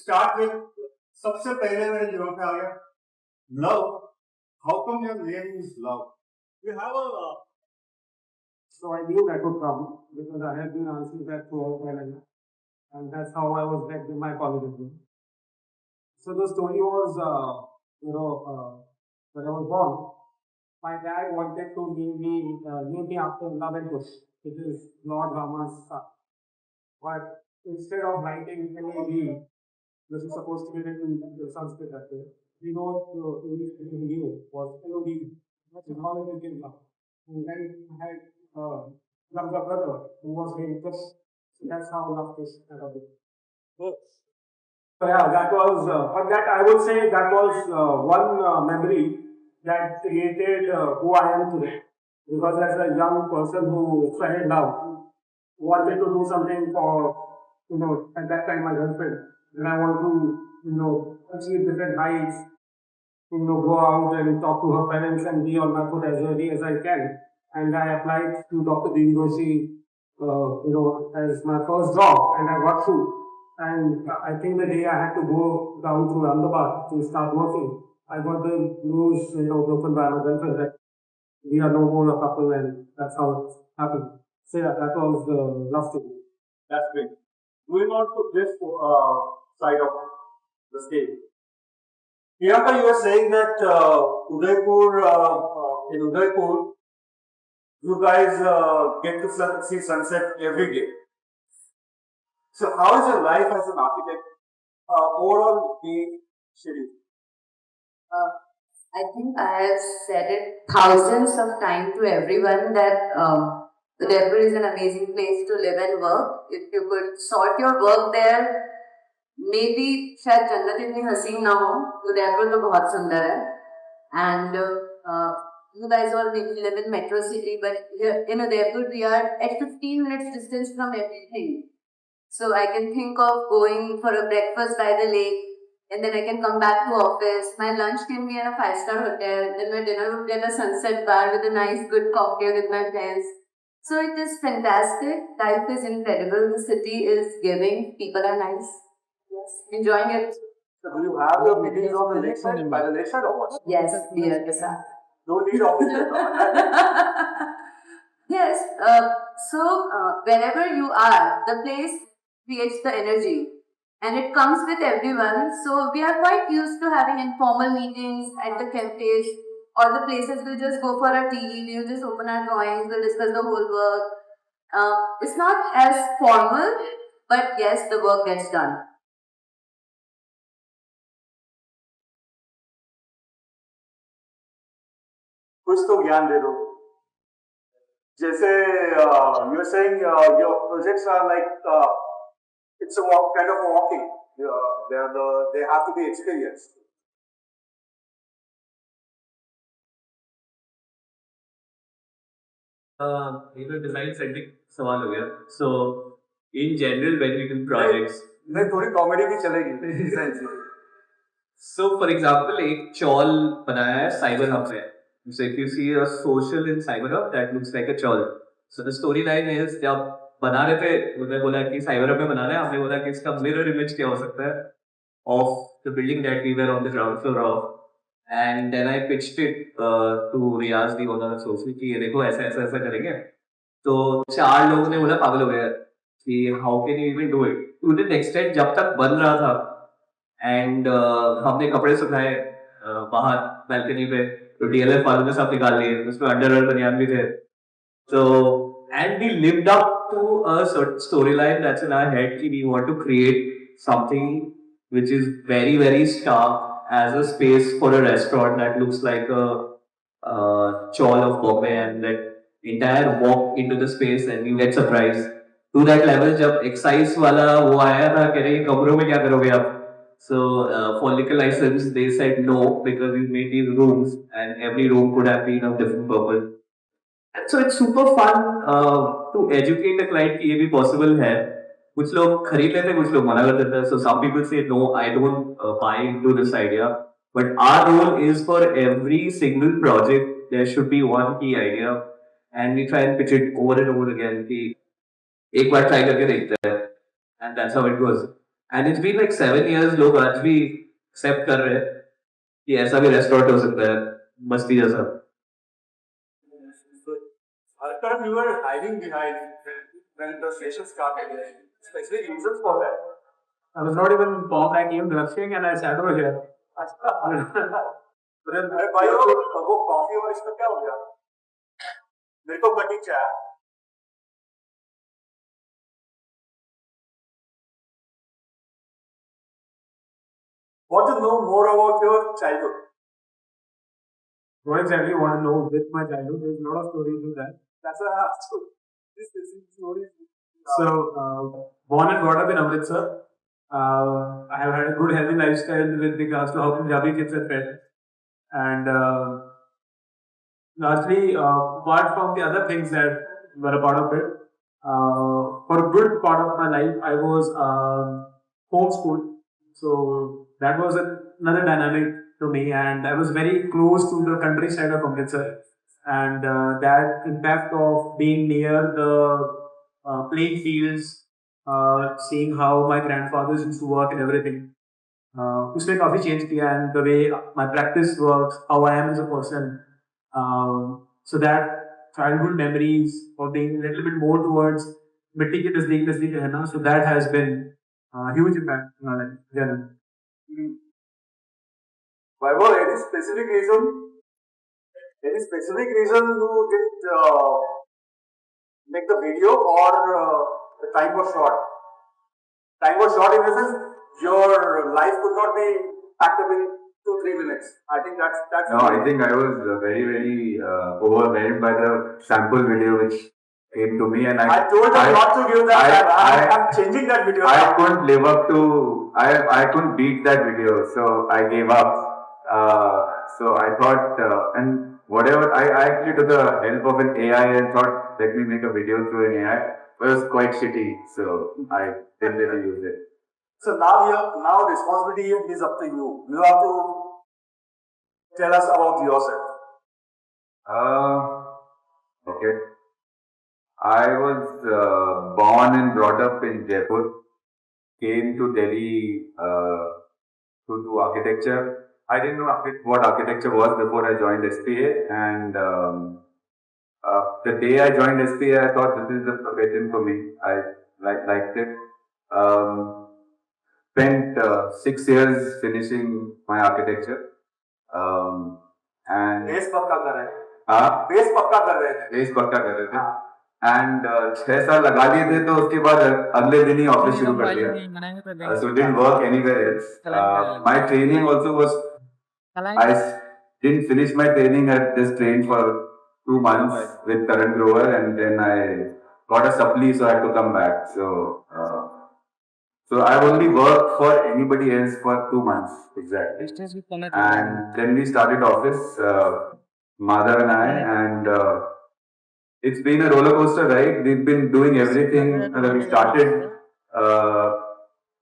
start with सबसे पहले मेरे दिमाग में आ गया love. How come your name is love? You have a So I knew that would come because I had been answering that throughout my life, and that's how I was back in my college as well. So the story was, when I was born, my dad wanted to name me after Love and Kush, which is Lord Rama's son. But instead of writing L-A-V, which is supposed to be written in the Sanskrit that way, we know the English written new was L-O-V, that's how it became love. And then I had younger brother who was named Kush, so that's how love Kush kind of became. So yeah, that was, but that I would say that was one memory that created who I am today. Because as a young person who fell in love, wanted to do something for, at that time my girlfriend, and I want to, achieve different heights, go out and talk to her parents and be on my foot as early as I can. And I applied to Dr. Dimri, as my first job, and I got through. And I think the day I had to go down to Ahmedabad to start working, I got the news, broken by my girlfriend that we are no more a couple, and that's how it happened. So yeah, that was the last thing. That's great. Moving on to this side of the scale. Priyanka, you were saying that in Udaipur, you guys get to see sunset every day. So how is your life as an architect overall being scheduled? I think I have said it thousands of times to everyone that Udaipur is an amazing place to live and work. If you could sort your work there, maybe शायद जन्नत इतनी हसीन ना हो, उदयपुर तो बहुत सुंदर है. And you guys all maybe live in metro city, but here in Udaipur we are at 15 minutes distance from everything. So I can think of going for a breakfast by the lake, and then I can come back to office. My lunch can be in a 5-star hotel. Then my dinner would be at a sunset bar with a nice good cocktail with my friends. So it is fantastic. Life is incredible. The city is giving. People are nice. Yes, enjoying it. So do you have your meetings on the lakeside, by the lakeside or what? Yes, near the sun. No need offices. Yes. So wherever you are, the place creates the energy. And it comes with everyone. So we are quite used to having informal meetings at the cafes or the places. We'll just go for a tea, we'll just open our drawings, we'll discuss the whole work. It's not as formal, but yes, the work gets done. कुछ तो ज्ञान दे दो. जैसे you're saying your projects are like it's a kind of a walking. They have to be experienced. Design centric सवाल हो गया. So in general when we do projects, नहीं थोड़ी कॉमेडी भी चलेगी. So for example एक चॉल बनाया है साइबर हब में. So if you see a social in cyber hub, that looks like a chawl. So the storyline is जब बना रहे थे उन्होंने बोला कि साइबर हब में बनाना है. हमने बोला कि इसका मिरर इमेज क्या हो सकता है of the building that we were on the ground floor of. And then I pitched it to Riyaz, the owner of Social, कि ये देखो ऐसा ऐसा ऐसा करेंगे. तो 4 लोगों ने बोला पागल हो गया कि how can you even do it? To the extent जब तक बन रहा था and हमने कपड़े सुखाए बाहर balcony पे, तो DLF वालों ने सब निकाल लिए, उसमें अंडरवेयर बनियान भी थे. So and we lived up to a certain storyline that's in our head कि we want to create something which is very very stark as a space for a restaurant that looks like a chawl of Bombay, and that entire walk into the space and you get surprised to that level. जब excise वाला वो आया था कह रहे कमरों में क्या करोगे आप? So for liquor license they said no because we made these rooms and every room could have been of different purpose. And so it's super fun to educate the client कि ये भी possible है. कुछ लोग खरीद लेते हैं, कुछ लोग मना कर देते हैं. So some people say no, I don't buy into this idea. But our role is for every single project there should be one key idea, and we try and pitch it over and over again कि एक बार try करके देखते हैं, and that's how it goes. And it's been like 7 years, लोग आज भी accept कर रहे हैं कि ऐसा भी restaurant हो सकता है, मस्ती जैसा. So, Harkaran, you were hiding behind when the session started. Specific reasons for that? I was not even informed. I came rushing and I sat over here. अरे भाई वो कॉफी और इसका क्या हो गया? मेरे को कटी चाय. Want to know more about your childhood? What exactly you want to know with my childhood? There's a lot of stories in that. That's why I asked you. This is stories. So, born and brought up in Amritsar. I have had a good healthy lifestyle with regards to how Punjabi kids are fed. And largely, apart from the other things that were a part of it, for a good part of my life, I was homeschooled. So that was another dynamic to me, and I was very close to the countryside of Amritsar. And that impact of being near the playing fields, seeing how my grandfathers used to work and everything, उसने काफी change किया and the way my practice works, how I am as a person. So that childhood memories of being a little bit more towards मिट्टी के नजदीक नजदीक रहना, so that has been a huge impact in my life. Yeah. Vaibhav, any specific reason? Any specific reason you didn't make the video, or the time was short? Time was short in the sense your life could not be packed up in 2-3 minutes. I think that's. No, I think I was very overwhelmed by the sample video which came to me, and I told you not to give that. I'm changing that video. I couldn't live up to. I couldn't beat that video, so I gave up. So I thought, and whatever, I actually took the help of an AI and thought, let me make a video through an AI. But it was quite shitty, so I didn't really use it. So now responsibility is up to you. You have to tell us about yourself. Okay. I was born and brought up in Jaipur. Came to Delhi to do architecture. I didn't know what architecture was before I joined SPA, and the day I joined SPA, I thought this is the profession for me. I liked it. Spent 6 years finishing my architecture. And base पक्का कर रहे थे. हाँ, base पक्का कर रहे थे. Base पक्का कर रहे थे. And 6 साल लगा लिए थे, तो उसके बाद अगले दिन ही ऑफिस शुरू कर दिया. So didn't work anywhere else. My training also was. I didn't finish my training. I just trained for 2 months with Karan Grover, and then I got a supply, so I had to come back. So I only worked for anybody else for 2 months exactly. And then we started office, Madhav and I, and it's been a roller coaster ride. We've been doing everything. We started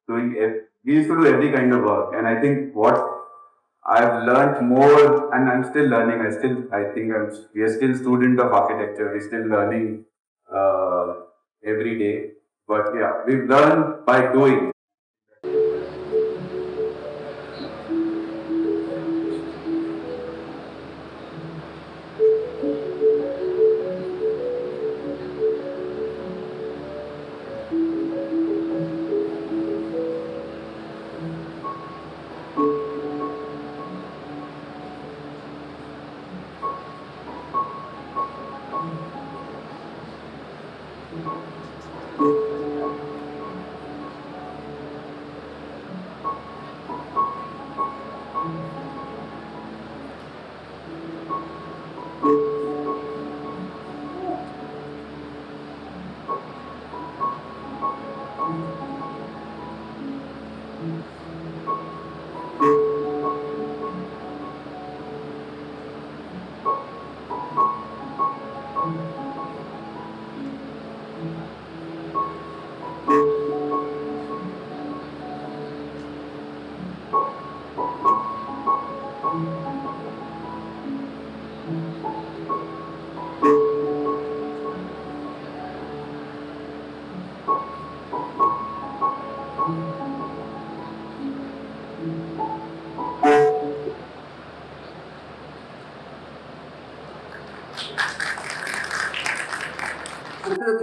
we used to do every kind of work, and I think what I've learned more, and I'm still learning. We are still student of architecture. We're still learning every day. But yeah, we've learned by doing.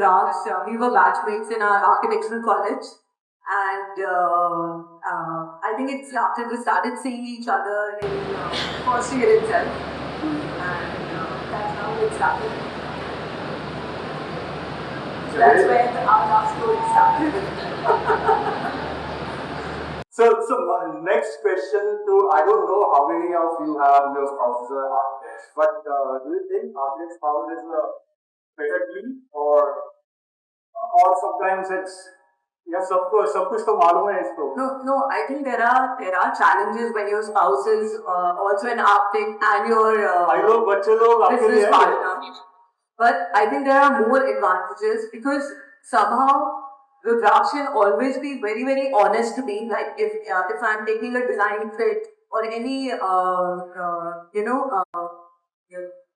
Raj, we were batchmates in our architectural college. And I think it started, we started seeing each other in first year itself. And that's how it started. So that's where our love story started. So my next question to, I don't know how many of you have your spouses are architects, but do you think architect spouse is a better deal or sometimes it's, yes, of course, सब कुछ तो मालूम है इसको. No, I think there are challenges when your spouse is also an architect and your भाई लोग बच्चे लोग आपके लिए business हैं. partner. But I think there are more advantages because somehow Rudraksh can always be very, very honest to me. Like if I'm taking a design fit or any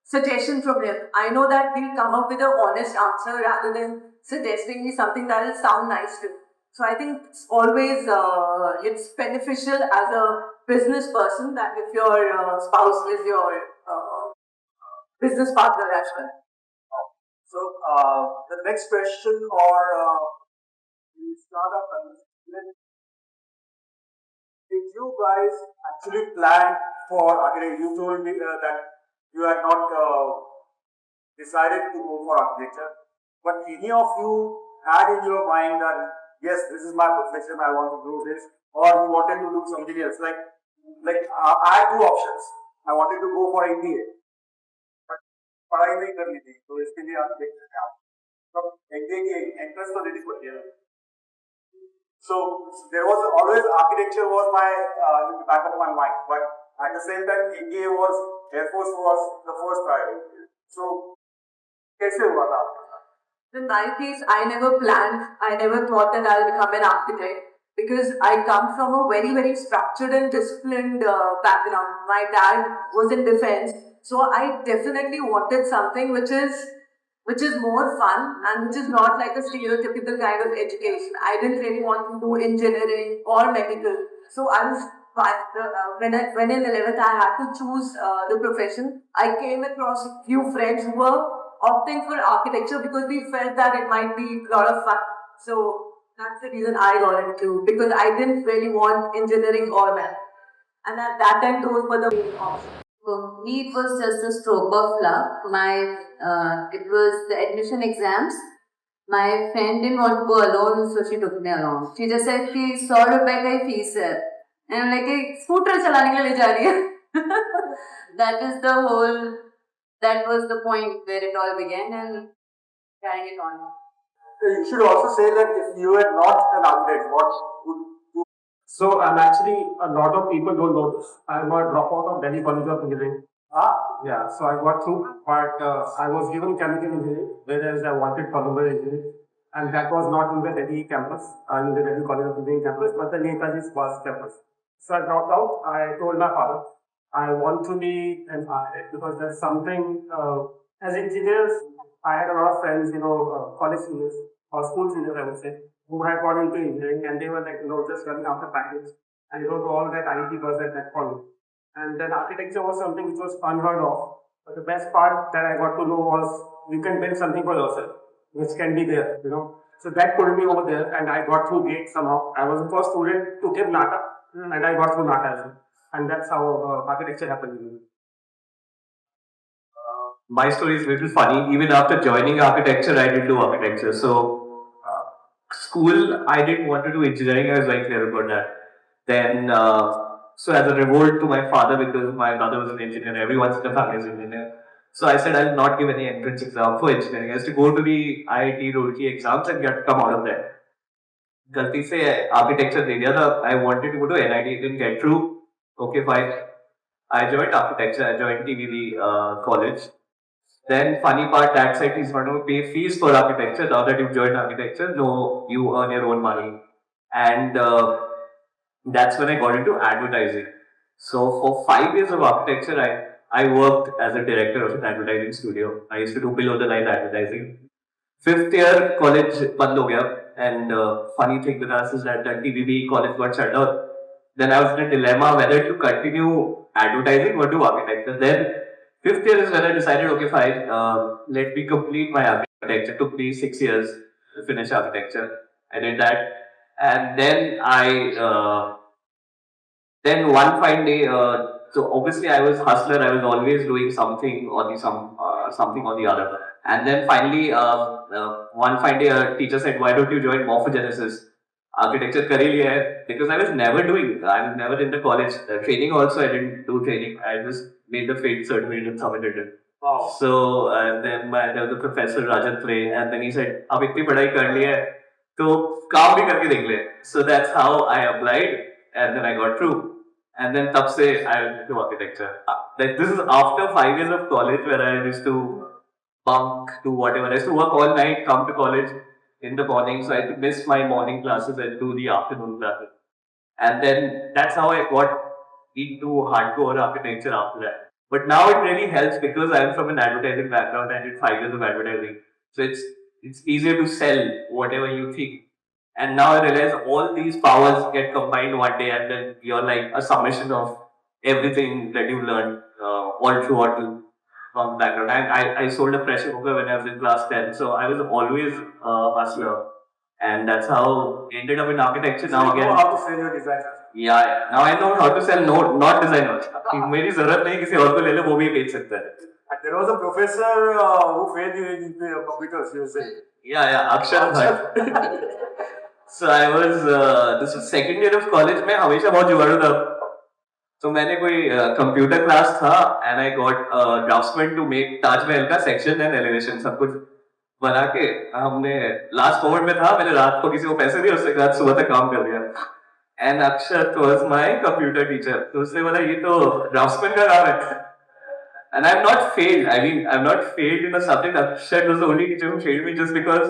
suggestion from him, I know that he'll come up with an honest answer rather than suggesting me something that will sound nice to me. So I think it's always it's beneficial as a business person that if your spouse is your business partner as well. So the next question or we start up did you guys actually plan for, again, you told me that you had not decided to go for architecture, but any of you had in your mind that yes, this is my profession, I want to do this, or you wanted to do something else? Like I had two options. I wanted to go for MBA, but पढ़ाई नहीं करनी थी, तो इसके लिए architecture का तो MBA की entrance तो देनी पड़ती है. So there was always architecture was my in the back of my mind, but at the same time MBA was, Air Force was the first priority. So कैसे हुआ था? In my case, I never planned, I never thought that I'll become an architect because I come from a very, very structured and disciplined background. My dad was in defense, so I definitely wanted something which is more fun and which is not like a stereotypical kind of education. I didn't really want to do engineering or medical. So I was, when in 11th I had to choose the profession, I came across a few friends who were opting for architecture because we felt that it might be a lot of fun. So that's the reason I got into, because I didn't really want engineering or math. And at that time, those were the main options. For me, it was just a stroke of luck. It was the admission exams. My friend didn't want to go alone, so she took me along. She just said, "कि 100 रुपए का ही fees है." And I'm like, "Scooter चलाने के लिए ले जा रही है." That was the point where it all began and carrying it on. You should also say that if you were not an architect, what would you? So I'm actually, a lot of people don't know this. I'm a dropout of Delhi College of Engineering. Yeah, so I got through, but I was given chemical engineering, whereas I wanted polymer engineering. And that was not in the Delhi campus, in the Delhi College of Engineering campus, but the Netaji's was campus. So I dropped out. I told my father, I want to be an architect because there's something, as engineers, I had a lot of friends, college seniors or school seniors, I would say, who had gone into engineering and they were like, just running after package and all that IT was at that point. And then architecture was something which was unheard of. But the best part that I got to know was you can build something for yourself, which can be there, So that pulled me over there and I got through GATE somehow. I was the first student to give NATA and I got through NATA as well. And that's how architecture happened. My story is a little funny. Even after joining architecture, I didn't do architecture. So, school, I didn't want to do engineering. I was very clear about that. Then, so as a revolt to my father, because my brother was an engineer, everyone's in the family is an engineer. So I said I'll not give any entrance exam for engineering. I used to go to the IIT Roorkee exams and come out of that. गलती से architecture दे दिया था. I wanted to go to NIT, didn't get through. Okay, fine. I joined architecture. I joined TVV college. Then funny part, that side is going to pay fees for architecture. Now that you've joined architecture, no, you earn your own money. And that's when I got into advertising. So for 5 years of architecture, I worked as a director of an advertising studio. I used to do below the line advertising. 5th year college band ho gaya, and funny thing with us is that TVB college got shut down. Then I was in a dilemma whether to continue advertising or do architecture. Then 5th year is when I decided, okay, fine, let me complete my architecture. Architecture took me 6 years to finish architecture. I did that, and then one fine day, so obviously I was hustler. I was always doing something or something or the other. And then finally, one fine day, a teacher said, "Why don't you join morphogenesis? Architecture kar hi liya hai." Because I was never doing. I was never in the college training. Also, I didn't do training. I just made the FAID certificate and submitted it. Wow. So there was a professor Rajat Ray, and then he said, "अब इतनी पढ़ाई कर ली है, तो काम भी करके देख ले." So that's how I applied, and then I got through. And then तब से I went into architecture. Like this is after 5 years of college where I used to bunk to whatever. I used to work all night, come to college in the morning, so I had to miss my morning classes and do the afternoon classes. And then that's how I got into hardcore architecture after that. But now it really helps because I'm from an advertising background. I did 5 years of advertising, so it's easier to sell whatever you think. And now I realize all these powers get combined one day, and then you're like a summation of everything that you learned all throughout from the background. I sold a pressure cooker when I was in class 10, so I was always a hustler. And that's how I ended up in architecture now You again. know how to sell your design. Yeah, now I know how to sell, not designers. मेरी जरूरत नहीं किसी और को ले लो, वो भी बेच सकता है. And there was a professor who failed you in the computers, you say. Yeah, Akshat bhai. So I was this was second year of college में हमेशा बहुत जुगाड़ू था. तो मैंने कोई कंप्यूटर क्लास था, and I got draftsman to make Taj Mahal का section and elevation सब कुछ बना के हमने लास्ट मोमेंट में था. मैंने रात को किसी को पैसे दिए, उसके बाद सुबह तक काम कर दिया. And Akshat was my computer teacher. तो उसने बोला ये तो draftsman का काम है. And I've not failed. I mean, I've not failed in a subject. Akshat was the only teacher who failed me just because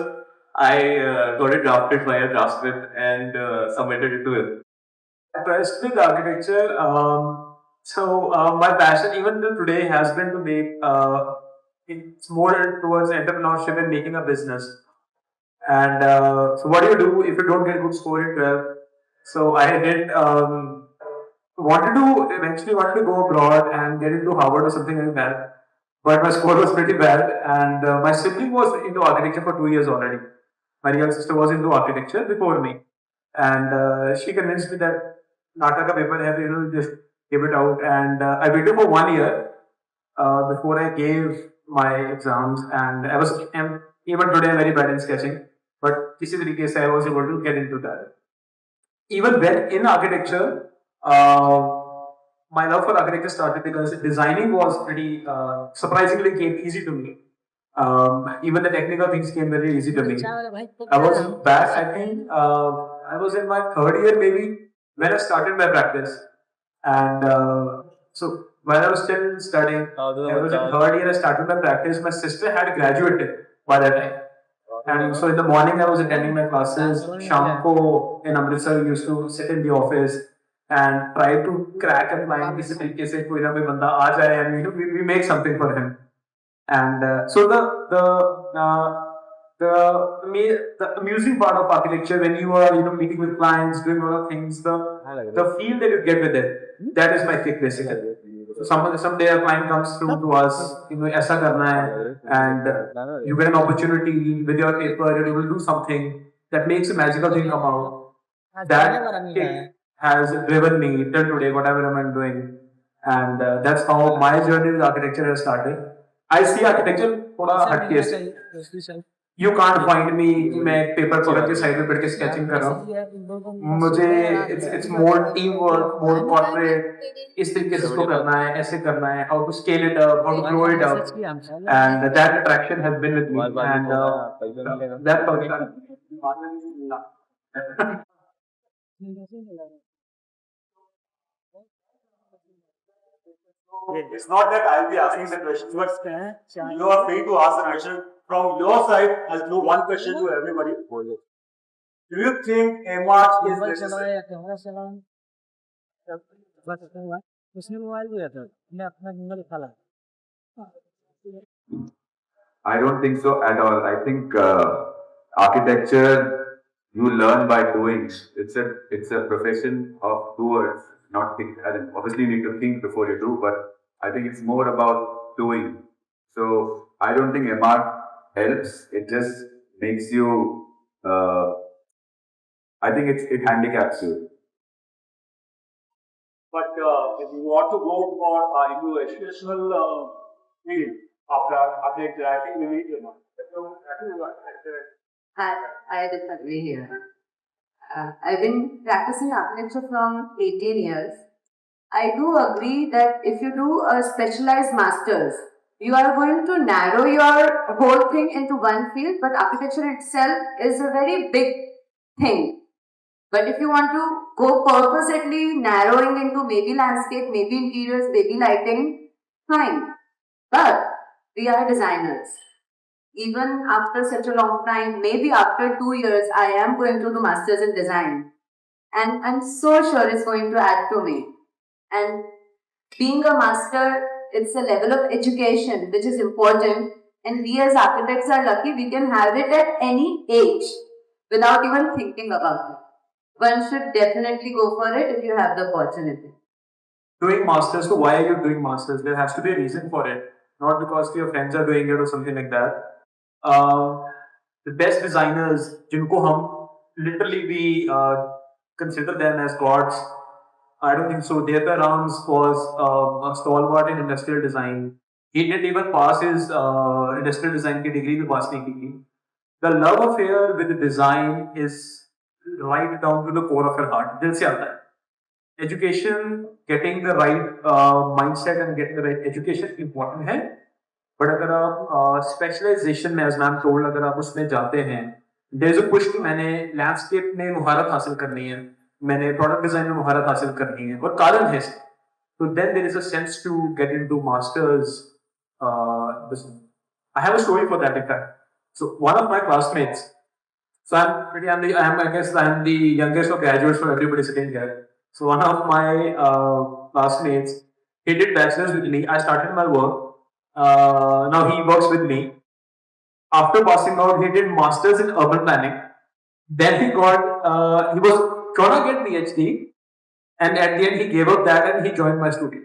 I got it drafted by a draftsman and submitted it to him. Impressed with architecture. My passion, even till today, has been to make it's more towards entrepreneurship and making a business. And so, what do you do if you don't get good score in 12? So I did eventually wanted to go abroad and get into Harvard or something like that. But my score was pretty bad, and my sibling was into architecture for 2 years already. My young sister was into architecture before me, and she convinced me that Nata ka paper hai, just give it out. And I waited for 1 year before I gave my exams, and even today I'm very bad in sketching. But किसी तरीके से I was able to get into that. Even when in architecture, my love for architecture started because designing was pretty surprisingly came easy to me. Even the technical things came very easy to me. I was back, I think, I was in my third year maybe when I started my practice. And so while I was still studying, I was in third year, I started my practice. My sister had graduated by that time. And so in the morning, I was attending my classes. Sham ko in Amritsar, we used to sit in the office and try to crack a plan. किसी तरीके से कोई ना कोई बंदा आ जाए, and we make something for him. And so the amusing part of architecture, when you are meeting with clients, doing a lot of things, the feel that you get with it, that is my kick basically. So someday a client comes through to us, ऐसा करना है, and you get an opportunity with your paper, and you will do something that makes a magical thing come out. That kick has driven me till today, whatever I'm doing, and that's how my journey with architecture has started. I see architecture थोड़ा हटके से. You can't find me कि मैं paper पकड़ के side में बैठ के स्केचिंग कर रहा हूँ. मुझे it's more teamwork, more corporate. इस तरीके से इसको करना है, ऐसे करना है, how to scale it up, how to grow it up, and that attraction has been with me, and that's how it started. It's not that I'll be asking the questions, but you are free to ask the question. From your side, I'll do one question to everybody. Do you think MR is necessary? I don't think so at all. I think architecture you learn by doing. It's a profession of doers, not think. Obviously, you need to think before you do, but I think it's more about doing. So I don't think MR helps. It just makes you, I think it handicaps you. But if you want to go for into educational field after architecture, I think we need you know. I disagree here. I've been practicing architecture from 18 years. I do agree that if you do a specialized master's, you are going to narrow your whole thing into one field, but architecture itself is a very big thing. But if you want to go purposely narrowing into maybe landscape, maybe interiors, maybe lighting, fine. But we are designers. Even after such a long time, maybe after 2 years, I am going to do masters in design. And I'm so sure it's going to add to me. And being a master, it's a level of education which is important. And we as architects are lucky we can have it at any age without even thinking about it. One should definitely go for it if you have the opportunity. Doing masters, so why are you doing masters? There has to be a reason for it, not because your friends are doing it or something like that. The best designers, जिनको हम literally we consider them as gods. I don't think so. Deotar Rams was a stalwart in industrial design. He didn't even pass his industrial design की degree भी pass नहीं की थी. The love affair with the design is right down to the core of your heart. दिल से आता है. Education, getting the right mindset and getting the right education important है. But अगर आप स्पेशलाइजेशन में एज मैम टोल्ड अगर आप उसमें जाते हैं, देयर इज अ पुश कि मैंने लैंडस्केप में महारत हासिल करनी है, मैंने प्रोडक्ट डिजाइन में महारत हासिल करनी है, और कारण है तो then there is a sense to get into masters. I have a story for that in fact. So one of my classmates, so I guess I'm the youngest of graduates from everybody sitting here. So one of my classmates, he did bachelor's with me. I started my work. Now he works with me. After passing out, he did masters in urban planning. Then he was gonna get PhD, and at the end he gave up that and he joined my studio.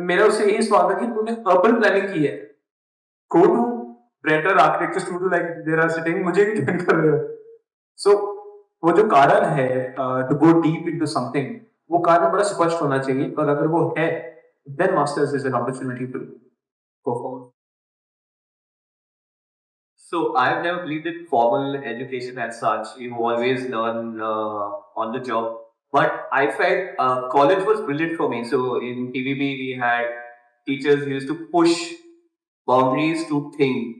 मेरा उससे यही सवाल था कि तूने urban planning की है, go to better architecture studio like there are sitting, मुझे भी join कर रहे हो. So वो जो कारण है to go deep into something, वो कारण बड़ा स्पष्ट होना चाहिए, पर अगर वो है, then masters is an opportunity to go forward. So I've never believed in formal education as such. You always learn on the job. But I felt college was brilliant for me. So in TVB we had teachers who used to push boundaries to think.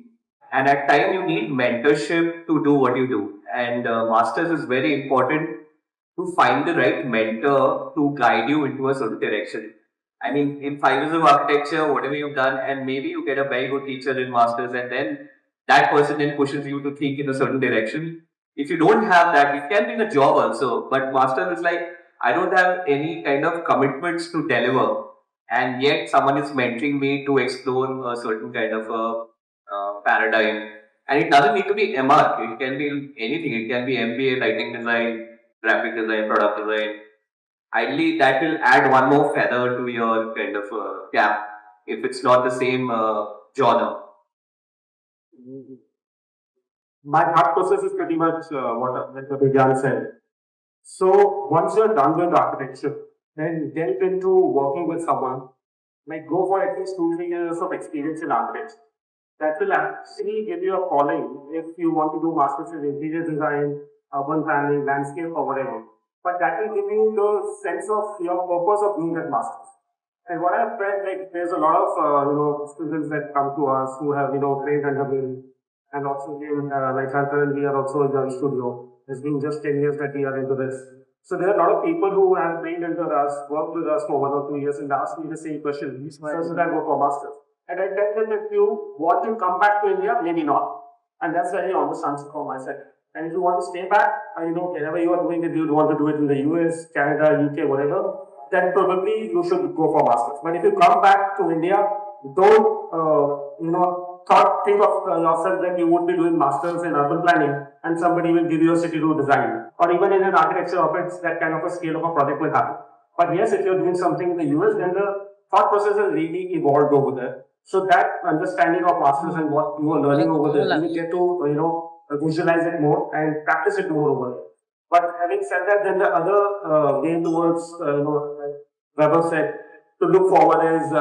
And at time you need mentorship to do what you do. And masters is very important to find the right mentor to guide you into a certain direction. I mean, in 5 years of architecture, whatever you've done, and maybe you get a very good teacher in masters, and then that person then pushes you to think in a certain direction. If you don't have that, it can be in a job also. But masters is like, I don't have any kind of commitments to deliver, and yet someone is mentoring me to explore a certain kind of a paradigm. And it doesn't need to be MR. It can be anything. It can be MBA, lighting design, graphic design, product design. Ideally, that will add one more feather to your kind of cap if it's not the same genre. My thought process is pretty much what Abhigyan said. So once you're done with architecture, then delve into working with someone. Like go for at least 2-3 years of experience in architecture. That will actually give you a calling if you want to do masters in interior design, urban planning, landscape, or whatever. But that will give you the sense of your purpose of doing that masters. And what I've felt, like there's a lot of students that come to us who have trained under me, and also like Harkaran, we are also in the studio. It's been just 10 years that we are into this. So there are a lot of people who have trained under us, worked with us for 1 or 2 years, and asked me the same question. So should I go for masters? And I tell them if you want to come back to India, maybe not. And that's very honest answer from my side. And if you want to stay back, wherever you are doing it, you want to do it in the US, Canada, UK, whatever, then probably you should go for masters. But if you come back to India, don't think of yourself that you would be doing masters in urban planning and somebody will give you a city to design, or even in an architecture office, that kind of a scale of a project will happen. But yes, if you're doing something in the US, then the thought process has really evolved over there. So that understanding of masters and what you are learning over there, you will get to visualize it more and practice it more over there. But having said that, then the other way towards like Vaibhav said, to look forward is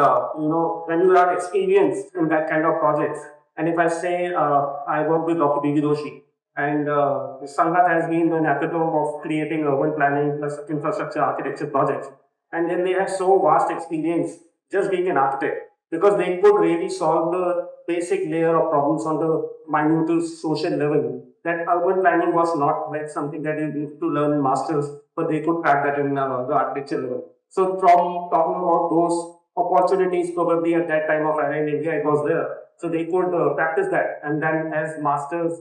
when you are experienced in that kind of projects. And if I say I work with Dr. B. Doshi, and Sangat has been an epitome of creating urban planning plus infrastructure architecture projects. And then they have so vast experience just being an architect because they could really solve the basic layer of problems on the minute social level. That urban planning was not like something that you need to learn in masters, but they could crack that in the architecture level. So from talking about those opportunities, probably at that time of era in India, it was there. So they could practice that, and then as masters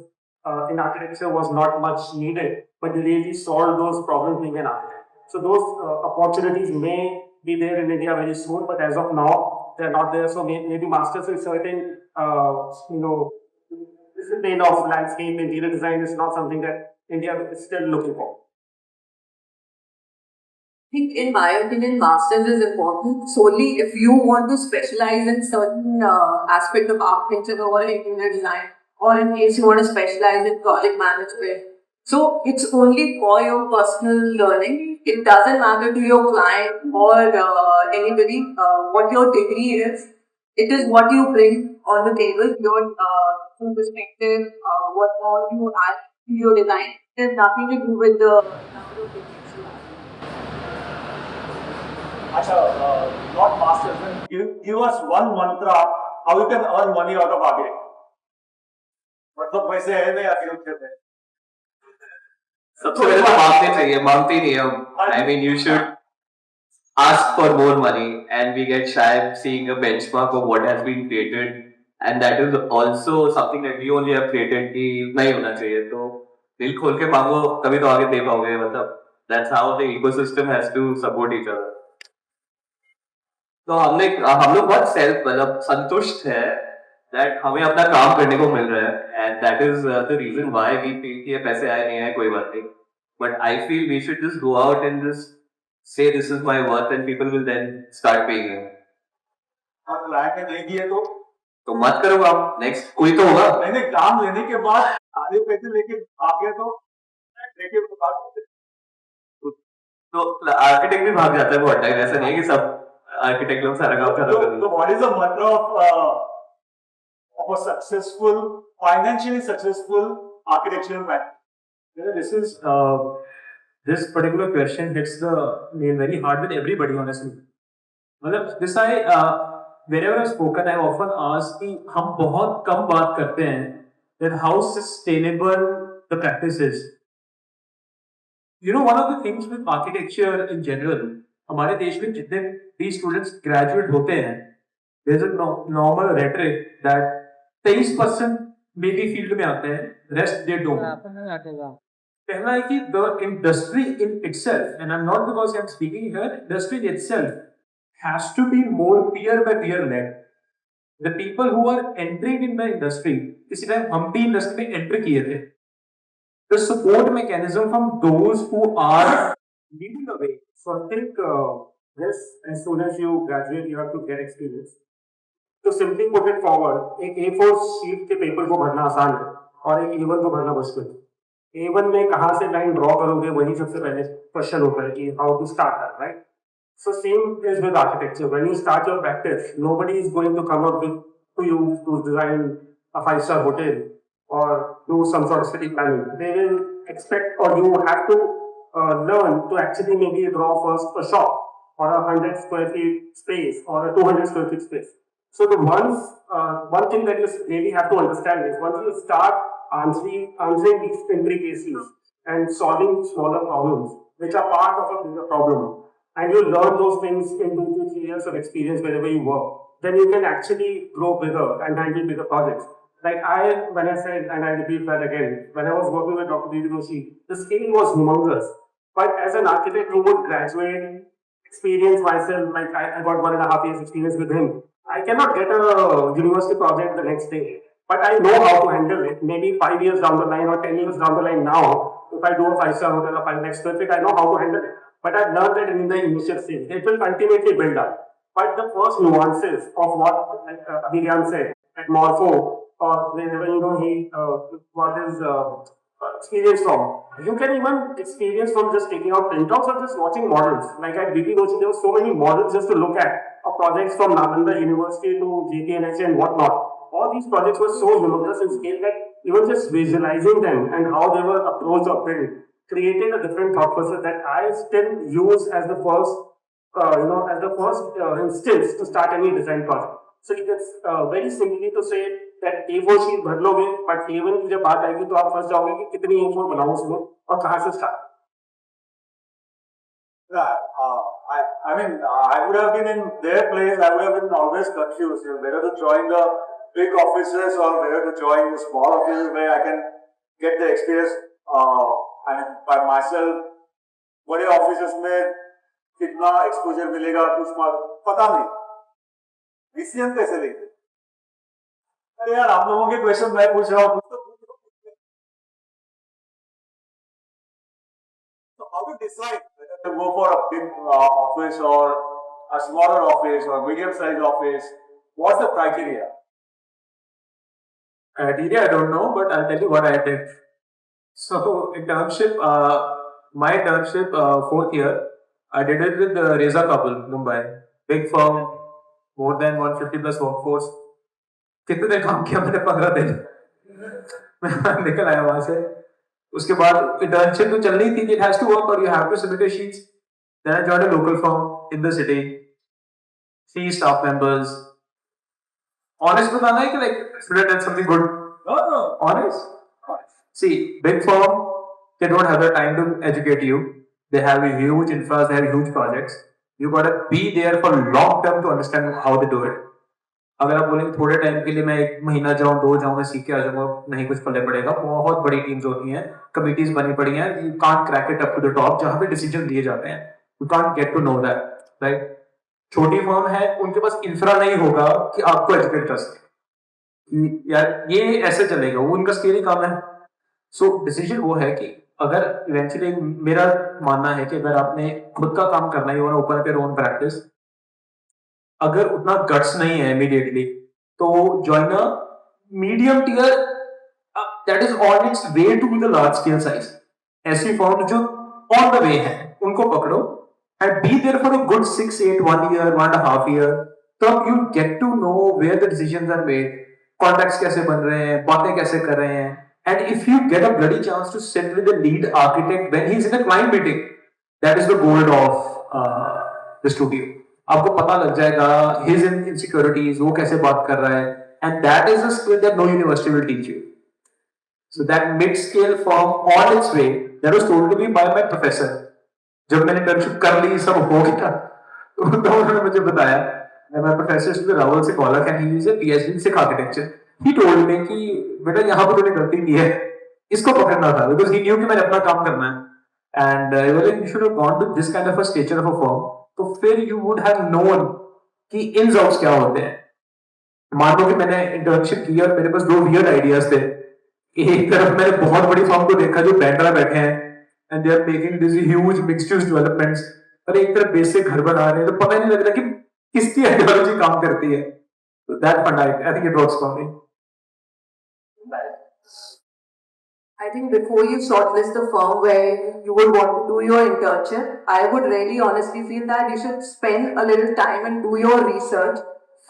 in architecture was not much needed, but they really solved those problems being an architect. So those opportunities may be there in India very soon, but as of now, they're not there. So maybe masters in certain, discipline of landscape interior design is not something that India is still looking for. I think, in my opinion, masters is important solely if you want to specialize in certain aspect of architecture or interior design, or in case you want to specialize in project management. So it's only for your personal learning. It doesn't matter to your client or anybody what your degree is. It is what you bring on the table, your true perspective, what all you add to your design. It has nothing to do with the number of degrees you have. Not masters. Then give us one mantra how you can earn money out of आगे. मतलब पैसे है नहीं आगे उठते हैं. सबसे पहले तो मांगने चाहिए, मांगते ही नहीं हम. I mean, you should ask for more money, and we get shy seeing a benchmark of what has been created, and that is also something that we only have created कि नहीं होना चाहिए. तो दिल खोल के मांगो तभी तो आगे दे पाओगे. मतलब that's how the ecosystem has to support each other. तो हम लोग बहुत मतलब संतुष्ट है that हमें अपना काम करने को मिल रहा है, and that is the reason why we feel कि ये पैसे आए नहीं आए कोई बात नहीं, but I feel we should just go out and just say this is my worth and people will then start paying you. और क्लाइंट ने नहीं दिए तो मत करो काम, नेक्स्ट कोई तो होगा. मैंने काम लेने के बाद आधे पैसे लेके आ गया लेके तो आर्किटेक्ट भी भाग जाता है बहुत टाइम. ऐसा नहीं है कि सब आर्किटेक्ट लोग सारा काम कर रहे हैं. So what is the mantra of a successful, financially successful architectural man? This particular question hits the nail very hard with everybody, honestly. Wherever I've spoken, I've often asked कि हम बहुत कम बात करते हैं that how sustainable the practice is. One of the things with architecture in general, हमारे देश में जितने भी students graduate होते हैं, there's a normal rhetoric that 23% maybe field में आते हैं, rest they don't. पहला है कि the industry in itself, and I'm not because I'm speaking here, industry in itself has to be more peer by peer led. The people who are entering in the industry, इसी time हम भी industry में enter किए थे. The support mechanism from those who are leading the way. So I think yes, as soon as you graduate, you have to get experience. To simply put it forward, एक A4 sheet के paper को भरना आसान है और एक A1 को भरना मुश्किल. A1 में कहाँ से लाइन ड्रॉ करोगे वही सबसे पहले क्वेश्चन होता है कि how to start that, right? So same is with architecture. When you start your practice, nobody is going to come up with to you to design a 5-star hotel or do some sort of city planning. They will expect, or you have to learn to actually maybe draw first a shop or a 100 square feet space or a 200 square feet space. So the one thing that you really have to understand is once you start answering these intricacies and solving smaller problems, which are part of a bigger problem, and you learn those things in 2 to 3 years of experience wherever you work, then you can actually grow bigger and handle bigger projects. Like when I said, and I repeat that again, when I was working with Dr. Doshi, the scale was humongous. But as an architect who would graduate, experience myself, like I got 1.5 years experience with him, I cannot get a university project the next day. But I know how to handle it. Maybe 5 years down the line or 10 years down the line now, if I do a 5-star hotel or 5 lakh square feet, I know how to handle it. But I've learned that in the initial stage. It will ultimately build up. but the first nuances of what Abhigyan said at Morpho, or whenever he got his experience from. You can even experience from just taking out printouts or just watching models. Like at BP Rochi, there were so many models just to look at of projects from Nalanda University to JTNSA and whatnot. All these projects were so humongous in scale that even just visualizing them and how they were approached or built created a different thought process that I still use as the first, instance to start any design project. So it's very simply to say that A4 sheet भर लोगे, but A1 की जब बात आएगी तो आप फंस जाओगे कि कितनी A4 बनाऊं उसमें और कहाँ से start. Yeah, I mean, I would have been in their place. I would have been always confused, whether to join the big offices or whether to join the small offices where I can get the experience and by myself. बड़े offices में कितना exposure मिलेगा कुछ पता नहीं, decision कैसे लेंगे? अरे यार, आप लोगों के क्वेश्चन मैं पूछ रहा हूँ, so how to decide whether to go for a big office or a smaller office or medium-sized office? What's the criteria? Criteria I don't know, but I'll tell you what I did. So internship, my internship, fourth year, I did it with Reza couple, Mumbai, big firm, more than 150 plus workforce. कितने दिन काम किया मैंने? 15 दिन मैं निकल आया वहां से. उसके बाद इंटर्नशिप तो चल रही थी, it has to work or you have to submit your sheets. Then I joined a local firm in the city, 3 staff members. Honest बताना है कि like should have done something good? No. Honest. See, big firm, they don't have the time to educate you. They have a huge infra, they have huge projects. You gotta be there for long term to understand how they do it. अगर आप बोलेंगे थोड़े time के लिए मैं 1 महीना जाऊँ, 2 जाऊँ, मैं सीख के आ जाऊँगा, नहीं कुछ पल्ले पड़ेगा. बहुत बड़ी टीम्स होती हैं, कमिटीज बनी पड़ी हैं. You can't crack it up to the top जहाँ पे डिसीजन लिए जाते हैं. You can't get to know that, right? छोटी फर्म है, उनके पास इंफ्रा नहीं होगा कि आपको एजुकेट कर सके. यार ये ऐसे चलेगा, वो उनका स्केल ही कम है. सो डिसीजन वो है कि अगर इवेंचुअली मेरा मानना है कि अगर आपने खुद का काम करना है, open up your own practice, अगर उतना गट्स नहीं है इमीडिएटली, तो join a medium tier that is on its way to the large scale size. ऐसी फर्म जो ऑन द वे है, उनको पकड़ो and be there for a good 6, 8, 1 year, 1.5 year. तब you get to know where the decisions are made, contacts कैसे बन रहे हैं, बातें कैसे कर रहे हैं. And if you get a bloody chance to sit with the lead architect when he's in a client meeting, that is the gold of the studio. आपको पता लग जाएगा his insecurities, वो कैसे बात कर रहा है, and that is a skill that no university will teach you. So that mid-scale firm on its way, that was told to me by my professor. जब मैंने इंटर्नशिप कर ली, सब हो गया, तो उन्होंने मुझे बताया, मैं प्रोफेसर से रावल से कॉल किया, he is a PhD in architecture. He told me कि बेटा यहाँ पर तूने गलती की है, इसको पकड़ना था, बिकॉज़ ही न्यू कि मैंने अपना काम करना है. And you should have gone to this kind of a stature of a firm, तो फिर यू वुड हैव नोन कि इन्स आउट्स क्या होते हैं. मान लो कि मैंने इंटर्नशिप की और मेरे पास 2 वियर्ड आइडियाज थे. एक तरफ मैंने बहुत बड़ी फर्म को देखा जो बैंड्रा बैठे हैं and they are making these huge mixed use developments, और एक तरफ बेसिक घर बना रहे हैं, तो पता नहीं लग रहा कि किसकी आइडियोलॉजी काम करती है. So that fund, I think it works for me. I think before you shortlist the firm where you would want to do your internship, I would really honestly feel that you should spend a little time and do your research,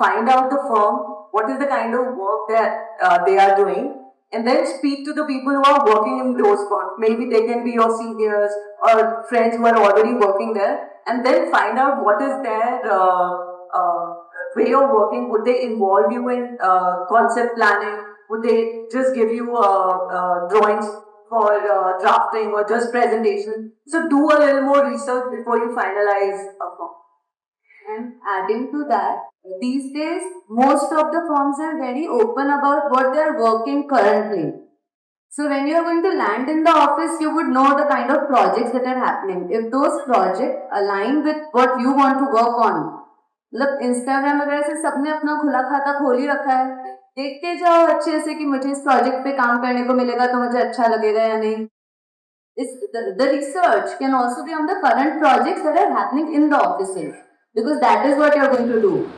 find out the firm, what is the kind of work that they are doing, and then speak to the people who are working in those firms. Maybe they can be your seniors or friends who are already working there, and then find out what is their way of working. Would they involve you in concept planning? Would they just give you drawings for drafting or just presentation? So do a little more research before you finalize a firm. And adding to that, these days, most of the firms are very open about what they are working currently. So when you are going to land in the office, you would know the kind of projects that are happening. If those projects align with what you want to work on, मतलब Instagram वगैरह से सबने अपना खुला खाता खोल ही रखा है, देखते जाओ अच्छे से कि मुझे इस प्रोजेक्ट पे काम करने को मिलेगा तो मुझे अच्छा लगेगा या नहीं. The research can also be on the current projects that are happening in the offices. because that is what you're going to do.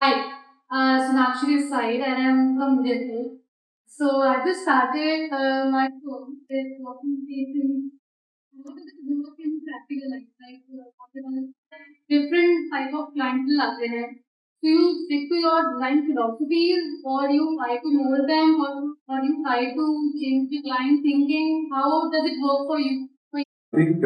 Hi, Sonakshi this side, and I'm from Jaipur. So I just started my firm with working in what is it work in practical life, like different type of clientele आते हैं. So you stick to your design philosophies, or you try to mold them, or you try to change the client thinking. How does it work for you? I think,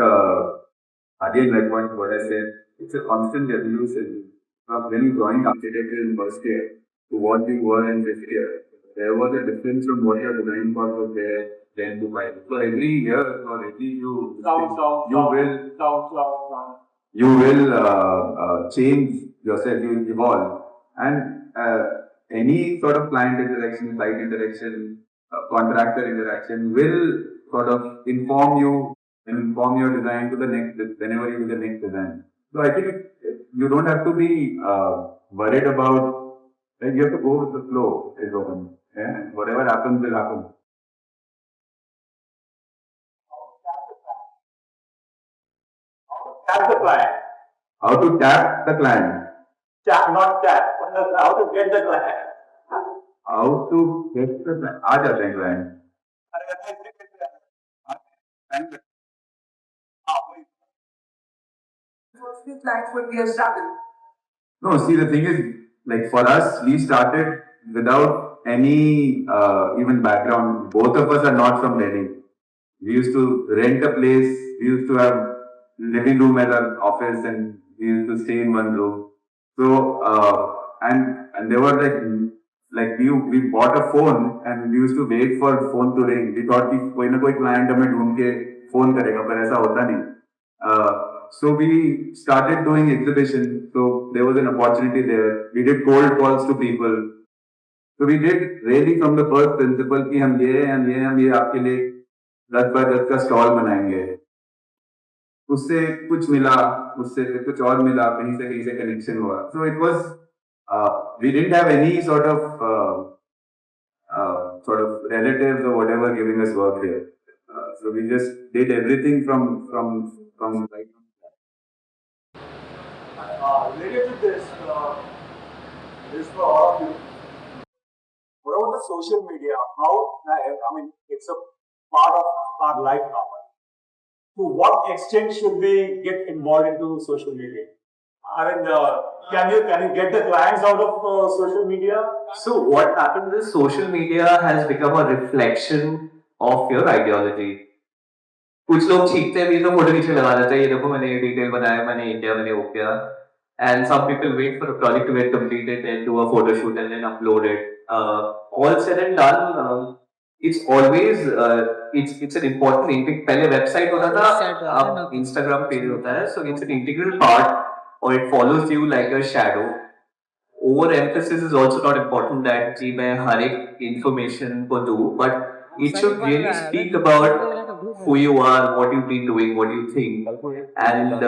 again, like what I said, it's a constant evolution. When you joined architecture in first year to what you were in fifth year, there was a difference from what your design part was there then to five. So every year or every you will change yourself, you will evolve, and any sort of client interaction, site interaction, contractor interaction will sort of inform you and inform your design to the next whenever you do the next design. So I think you don't have to be worried about. Like you have to go with the flow. Is open. Yeah, whatever happens will happen. Tap the client. How to tap the client? Tap, not tap. How to get the client. How to get the client? आ जाते हैं client. First clients would be a struggle. No, see, the thing is, like for us, we started without any even background. Both of us are not from Delhi. We used to rent a place. We used to have living room as our office, and we used to stay in one room. So and there were like we bought a phone and we used to wait for phone to ring. We thought कि कोई ना कोई client हमें ढूंढ के phone करेगा, पर ऐसा होता नहीं. So we started doing exhibition. So there was an opportunity there. We did cold calls to people. So we did really from the first principle कि हम ये आपके लिए 10 by 10 का स्टॉल बनाएंगे. उससे कुछ मिला, उससे फिर कुछ और मिला, कहीं से कनेक्शन हुआ. So it was we didn't have any sort of relatives or whatever giving us work here. So we just did everything from right. Related to this, this for all of you. What about the social media? How, I mean, it's a part of our life now. To what extent should we get involved into social media? I mean, can you get the clients out of social media? So what happens is social media has become a reflection of your ideology. कुछ लोग छींकते भी तो photo नीचे लगा देते हैं, ये देखो मैंने ये डिटेल बनाया, मैंने इंडिया मैंने वो किया. And some people wait for a project to get completed and do a photo shoot and then upload it. All said and done, it's always it's an important thing. पहले website होता था, अब Instagram page होता है, so it's an integral part, or it follows you like a shadow. Overemphasis is also not important that जी मैं हर एक information को दूँ, but it should really speak about who you are, what you've been doing, what you think, and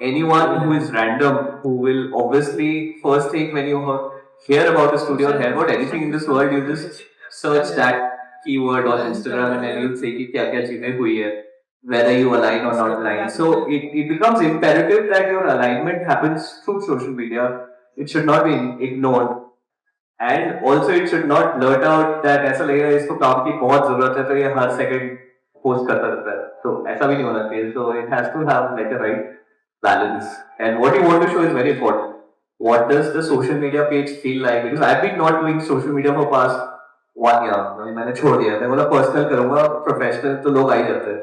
anyone who is random, who will obviously first thing when you hear about a studio or hear about anything in this world, you just search that keyword on Instagram and then you'll say कि क्या क्या चीजें हुई है, whether you align or not align. So it becomes imperative that your alignment happens through social media. It should not be ignored. And also it should not blurt out that ऐसा लगेगा इसको काम की बहुत जरूरत है तो ये हर सेकंड पोस्ट करता रहता है. तो ऐसा भी नहीं होना चाहिए. So it has to have like a right balance. And what you want to show is very important. What does the social media page feel like? Because I've been not doing social media for past 1 year. मैंने छोड़ दिया. मैं बोला personal करूँगा, professional तो लोग आ ही जाते हैं.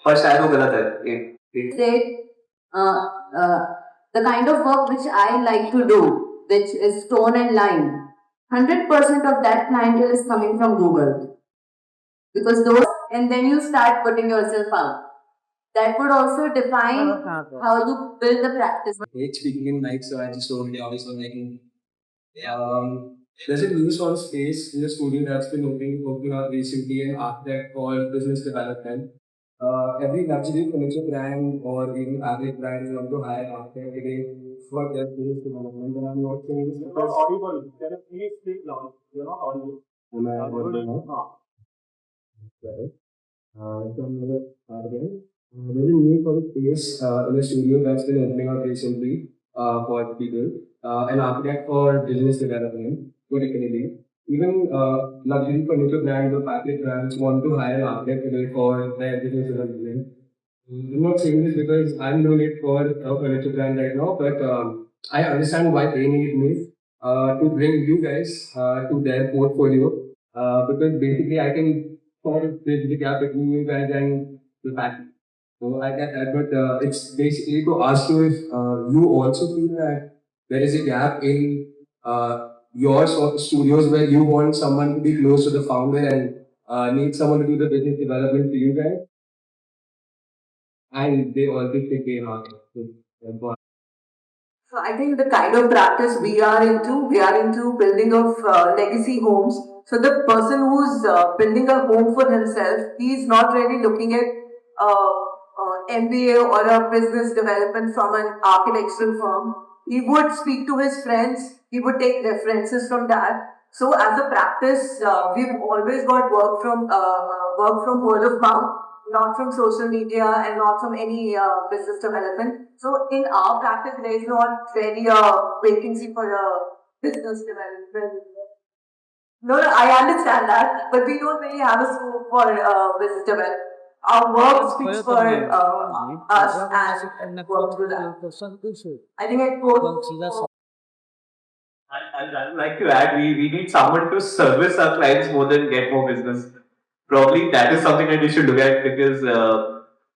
पर शायद वो गलत है. The kind of work which I like to do, which is tone and line, 100% of that clientele is coming from Google. Because those, and then you start putting yourself out. That would also define how you build the practice. Speaking in mic, so I just told the audience was like, there's a news on space in the studio that's been opening up recently, an architect called business development. Every luxury furniture brand or even average brand want to hire an architect today for their business development. And I'm not saying this because Audible. Can you please speak loud? You're not audible. am I audible now? Right. So I'm Harkaran. There's a need for a space in a studio that's been opening up recently for people, an architect for business development, particularly. Even luxury furniture brands or fabric brands want to hire an architect today for their business development. I'm not saying this because I'm doing it for a furniture brand right now, but I understand why they need me to bring you guys to their portfolio because basically I can sort of bridge the gap between you guys and the package. So I get that, but it's basically to ask you if you also feel that there is a gap in your sort of studios where you want someone to be close to the founder and need someone to do the business development for you guys, and they also take care of it. So I think the kind of practice we are into building of legacy homes. So the person who's building a home for himself, he's not really looking at MBA or a business development from an architectural firm. He would speak to his friends. He would take references from that. So as a practice, we've always got work from word of mouth, not from social media and not from any business development. So in our practice, there is not really a vacancy for a business development. No, I understand that, but we don't really have a scope for business development. Our work speaks for us and work through that. I think I quote. I'd like to add, we need someone to service our clients more than get more business. Probably that is something that we should look at because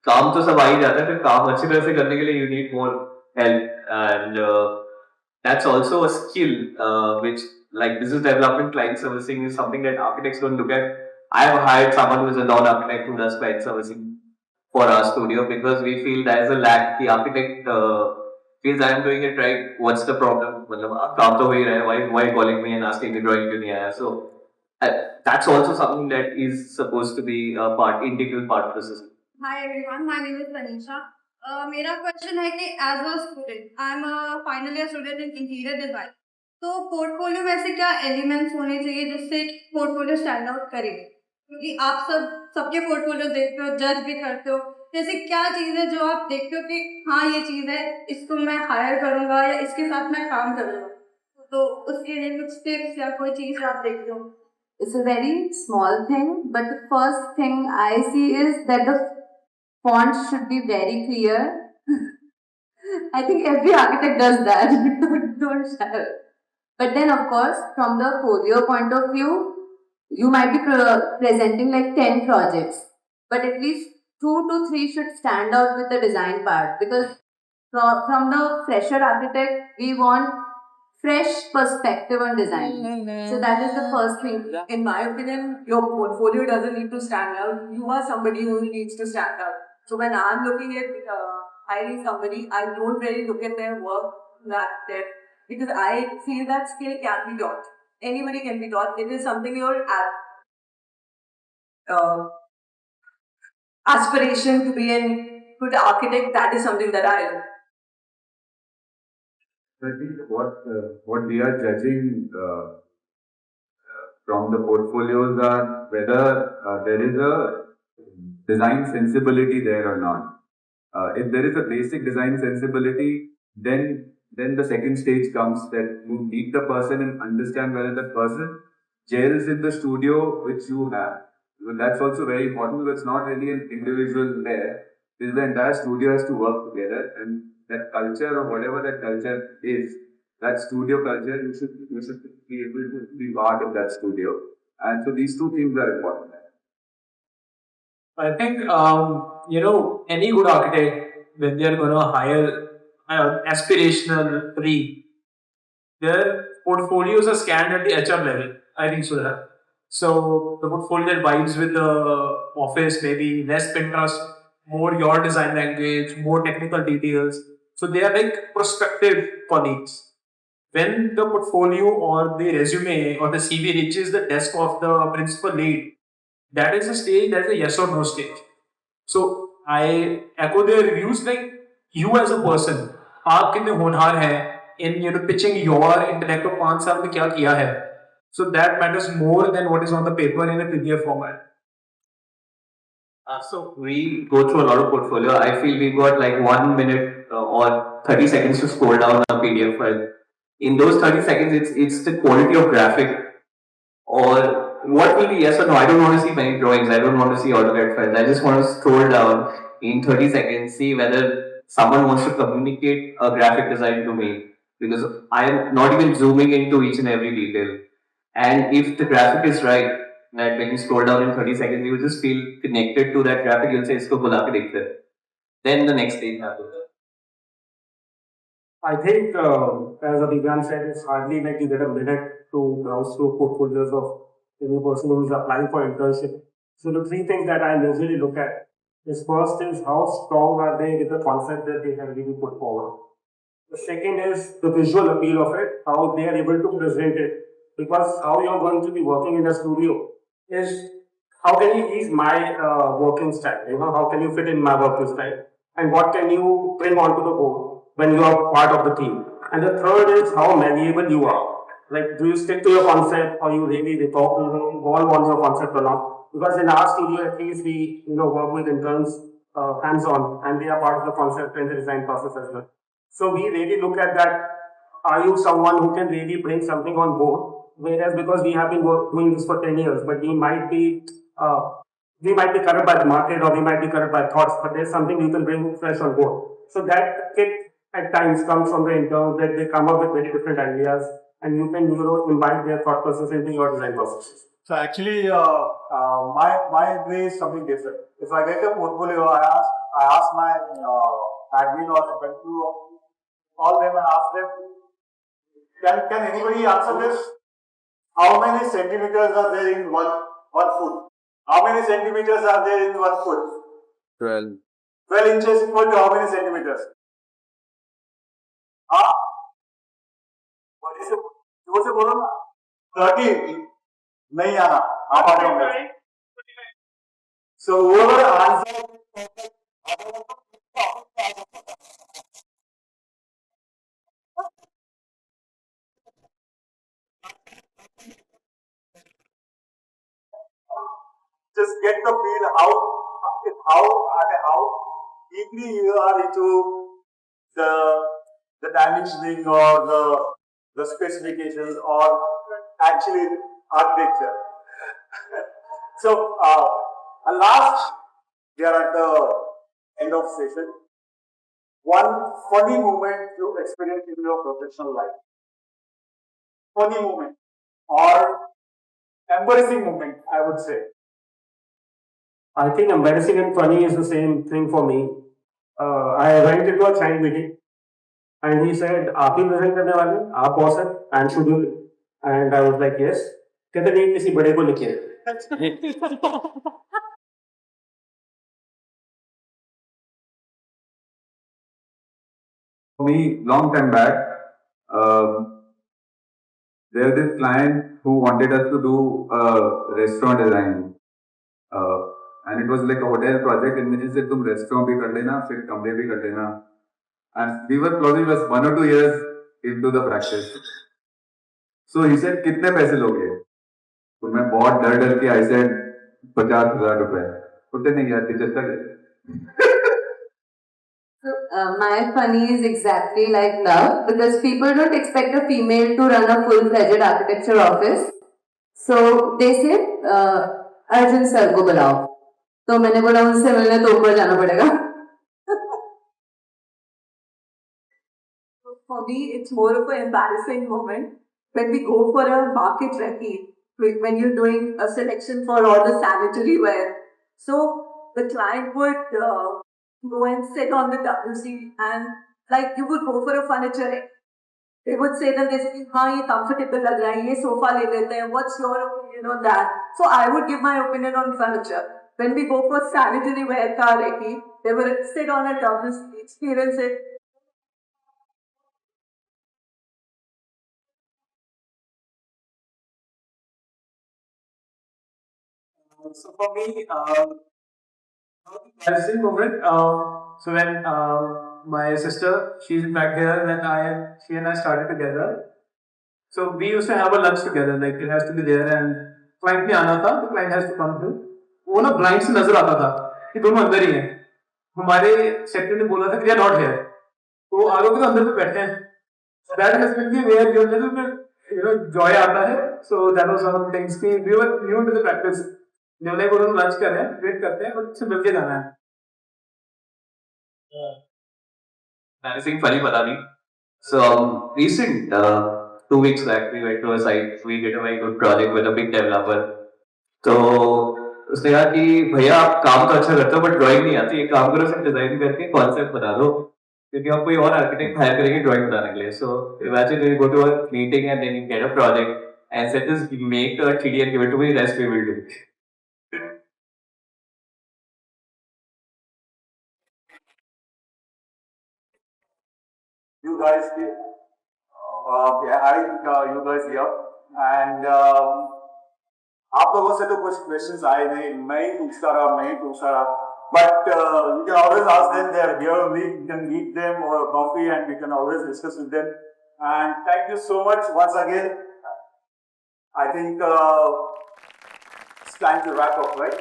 काम तो सब आ ही जाता है फिर काम अच्छी तरह से करने के लिए you need more help and that's also a skill which like business development client servicing is something that architects don't look at. I have hired someone who is a non-architect who does client servicing for our studio because we feel there is a lack. The architect feels I am doing it right. What's the problem? मतलब काम तो हो ही रहा है. Why calling me and asking me drawing क्यों नहीं आया? So that's also something that is supposed to be a integral part of the system. Hi everyone, my name is Tanisha. मेरा क्वेश्चन है कि as a student I am a final year student in interior design, तो portfolio में से क्या elements होने चाहिए जिससे पोर्टफोलियो स्टैंड आउट करे? क्योंकि आप सबके पोर्टफोलियो देखते हो, जज भी करते हो, जैसे क्या चीज़ है जो आप देखते हो कि हाँ ये चीज़ है, इसको मैं हायर करूँगा या इसके साथ मैं काम करूँगा, तो उसके लिए कुछ टिप्स या कोई चीज़ आप देखते हो? It's a very small thing, but the first thing I see is that the font should be very clear. I think every architect does that. Don't share. But then, of course, from the folio point of view, you might be presenting like 10 projects, but at least 2 to 3 should stand out with the design part because from the fresher architect, we want fresh perspective on design. So that is the first thing. In my opinion, your portfolio doesn't need to stand out. You are somebody who needs to stand out. So when I'm looking at hiring somebody, I don't really look at their work that depth because I feel that skill can be taught. Anybody can be taught. It is something your aspiration to be a good architect. That is something that I do. I think what we are judging from the portfolios are whether there is a design sensibility there or not. If there is a basic design sensibility, then the second stage comes that you meet the person and understand whether the person gels in the studio which you have. So that's also very important because it's not really an individual there. It's the entire studio has to work together, and that culture or whatever that culture is, that studio culture, you should be able to be part of that studio. And so these two things are important. I think, any good architect, when they are going to hire aspirational three, their portfolios are scanned at the HR level. I think so. Yeah. So the portfolio that vibes with the office, maybe less Pinterest, more your design language, more technical details. So they are like prospective colleagues. When the portfolio or the resume or the CV reaches the desk of the principal lead, that is a stage, that is a yes or no stage. So I echo their reviews like you as a person, आप कितने होनहार हैं in pitching your intellect of 5 साल में क्या किया है. So that matters more than what is on the paper in a PDF format. So we go through a lot of portfolio. I feel we've got like 1 minute or 30 seconds to scroll down a PDF file. In those 30 seconds, it's the quality of graphic or what will be yes or no. I don't want to see many drawings. I don't want to see AutoCAD files. I just want to scroll down in 30 seconds, see whether someone wants to communicate a graphic design to me because I am not even zooming into each and every detail. And if the graphic is right, that when you scroll down in 30 seconds, you will just feel connected to that graphic. You'll say, "Isko bula ke dekhte hain." Then the next thing happens. I think, as Abhigyan said, it's hardly like you get a minute to browse through portfolios of any person who is applying for internship. So the three things that I usually look at is first is how strong are they with the concept that they have really put forward. The second is the visual appeal of it, how they are able to present it. Because how you're going to be working in a studio is how can you ease my working style? How can you fit in my working style? And what can you bring onto the board when you are part of the team? And the third is how malleable you are. Like, do you stick to your concept or you really revolve on your concept or not? Because in our studio, at least we work with interns hands-on, and they are part of the concept and the design process as well. So we really look at that. Are you someone who can really bring something on board? Whereas because we have been doing this for 10 years, but we might be corrupted by the market or we might be corrupted by thoughts, but there's something you can bring fresh on board. So that kit at times comes from the interns that they come up with very different ideas and you can imbibe their thought process into your design processes. So actually, my way is something different. If I get a portfolio, I ask my admin or the to call them and ask them, can anybody answer this? How many centimeters are there in one foot? How many centimeters are there in 1 foot? 12. 12 inches equal to how many centimeters? What is it? जोर से बोलो ना. 30. नहीं आना. आप आ जाओगे. So whoever answers just get the feel how deeply you are into the dimensioning or the specifications or actually architecture. So last, we are at the end of session. One funny moment you experience in your professional life. Funny moment or embarrassing moment, I would say. I think embarrassing and funny is the same thing for me. I went into a client meeting and he said, "आप ही present करने वाले हैं? आप boss हैं and schedule." And I was like, "Yes." कहते नहीं किसी बड़े को लिखिए. For me, long time back, there was this client who wanted us to do a restaurant design. And it was like a hotel project in which he said, "तुम restaurant भी कर लेना, फिर कमरे भी कर लेना." And we were probably just 1 or 2 years into the practice. So he said, "कितने पैसे लोगे?" तो मैं बहुत डर के I said, ₹50,000. बोलते नहीं यार 75. My funny is exactly like Love because people don't expect a female to run a full-fledged architecture office. So they say, Arjun sir को बुलाओ. तो मैंने बोला उनसे मिलने तो ऊपर जाना पड़ेगा. For me, it's more of an embarrassing moment when we go for a market recce, when you're doing a selection for all the sanitary ware. So the client would go and sit on the WC and like you would go for a furniture recce. They would say that this is comfortable lag raha hai, ye sofa le lete hain. What's your opinion on that? So I would give my opinion on furniture. When we go for sanitary ware ka recce, they would sit on a WC, experience it. So for me, embarrassing moment. So when my sister, she's back here, when she and I started together. So we used to have a lunch together. Like it has to be there, and client भी आना था, the client has to come through. वो ना blind से नजर आता था. कि दोनों अंदर ही हैं। हमारे सेक्टर ने बोला था कि नॉट है, तो आगे तो अंदर पे बैठे हैं। That definitely where your little bit joy आता है। So that was one of the things कि we were new to the practice. निर्णय को लंच कर रहे हैं, वेट करते हैं, बट से मिलके जाना है। Anything funny पता नहीं. So recent 2 weeks back we went to a site. We did a very good project with a big developer. तो उसने कहा कि भैया आप काम तो अच्छा करते हो बट ड्राइंग नहीं आती, एक काम करो सिर्फ डिजाइन करके कॉन्सेप्ट बना दो, क्योंकि हम कोई और आर्किटेक्ट हायर करेंगे ड्राइंग बनाने के लिए. So imagine you go to a meeting and then you get a project and set this make a 3D and give it to me, rest we will do. You guys here. Having you guys here. And आप लोगों से तो कुछ questions आए नहीं, मैं ही पूछता रहा. But you can always ask them. They are here only. You can meet them over coffee, and we can always discuss with them. And thank you so much once again. I think it's time to wrap up, right?